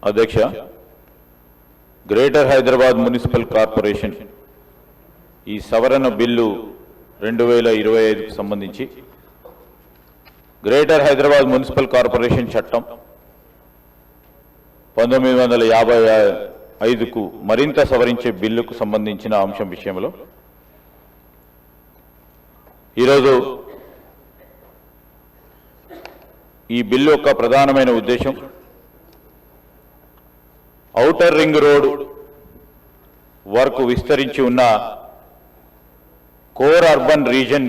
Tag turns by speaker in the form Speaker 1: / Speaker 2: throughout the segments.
Speaker 1: అధ్యక్ష, greater Hyderabad municipal corporation ఈ సవరణ బిల్లు 2025కు సంబంధించి గ్రేటర్ హైదరాబాద్ మున్సిపల్ కార్పొరేషన్ చట్టం 1955కు మరింత సవరించే బిల్లుకు సంబంధించిన అంశం విషయంలో ఈరోజు ఈ బిల్లు యొక్క ప్రధానమైన ఉద్దేశం ఔటర్ రింగ్ రోడ్ వరకు విస్తరించి ఉన్న కోర్ అర్బన్ రీజన్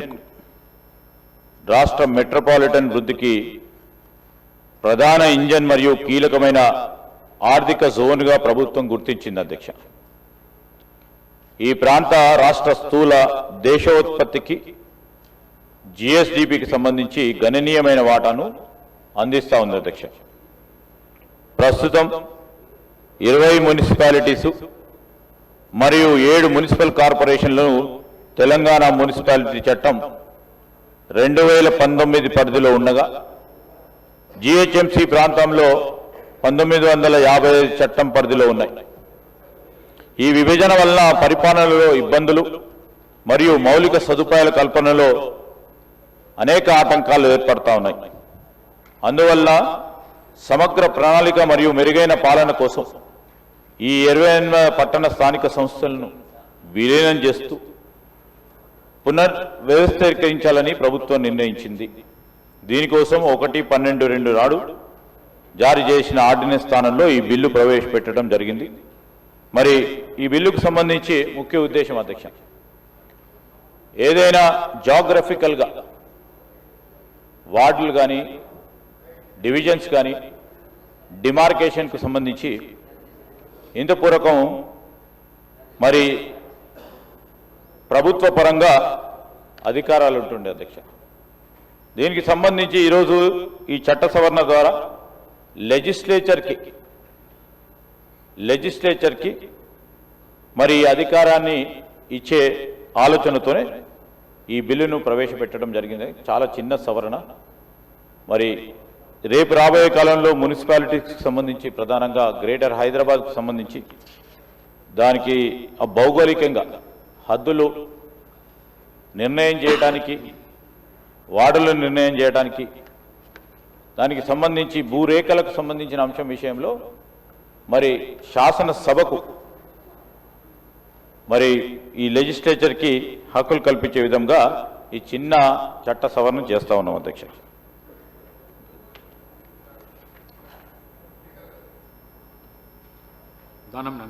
Speaker 1: రాష్ట్ర మెట్రోపాలిటన్ వృద్ధికి ప్రధాన ఇంజన్ మరియు కీలకమైన ఆర్థిక జోన్గా ప్రభుత్వం గుర్తించింది అధ్యక్ష. ఈ ప్రాంత రాష్ట్ర స్థూల దేశోత్పత్తికి జిఎస్డిపికి సంబంధించి గణనీయమైన వాటాను అందిస్తూ ఉంది అధ్యక్ష. ప్రస్తుతం 20 మున్సిపాలిటీసు మరియు 7 మున్సిపల్ కార్పొరేషన్లను తెలంగాణ మున్సిపాలిటీ చట్టం 2019 పరిధిలో ఉండగా జిహెచ్ఎంసీ ప్రాంతంలో 1955 చట్టం పరిధిలో ఉన్నాయి. ఈ విభజన వలన పరిపాలనలో ఇబ్బందులు మరియు మౌలిక సదుపాయాల కల్పనలో అనేక ఆటంకాలు ఏర్పడతా ఉన్నాయి. అందువల్ల సమగ్ర ప్రణాళిక మరియు మెరుగైన పాలన కోసం ఈ 28 పట్టణ స్థానిక సంస్థలను విలీనం చేస్తూ పునర్వ్యవస్థీకరించాలని ప్రభుత్వం నిర్ణయించింది. దీనికోసం 1/12/2 నాడు జారీ చేసిన ఆర్డినెన్స్ స్థానంలో ఈ బిల్లు ప్రవేశపెట్టడం జరిగింది. మరి ఈ బిల్లుకు సంబంధించి ముఖ్య ఉద్దేశం అధ్యక్ష, ఏదైనా జాగ్రఫికల్గా వార్డులు కానీ డివిజన్స్ కానీ డిమార్కేషన్కు సంబంధించి ఇంతపూర్వకం మరి ప్రభుత్వ పరంగా అధికారాలు ఉంటుండే అధ్యక్ష. దీనికి సంబంధించి ఈరోజు ఈ చట్ట సవరణ ద్వారా లెజిస్లేచర్కి మరి అధికారాన్ని ఇచ్చే ఆలోచనతోనే ఈ బిల్లును ప్రవేశపెట్టడం జరిగింది. చాలా చిన్న సవరణ. మరి రేపు రాబోయే కాలంలో మున్సిపాలిటీకి సంబంధించి ప్రధానంగా గ్రేటర్ హైదరాబాద్కు సంబంధించి దానికి భౌగోళికంగా హద్దులు నిర్ణయం చేయడానికి, వార్డులు నిర్ణయం చేయడానికి, దానికి సంబంధించి భూరేఖలకు సంబంధించిన అంశం విషయంలో మరి శాసనసభకు మరి ఈ లెజిస్లేచర్కి హక్కులు కల్పించే విధంగా ఈ చిన్న చట్ట సవరణ చేస్తూ ఉన్నాం అధ్యక్ష.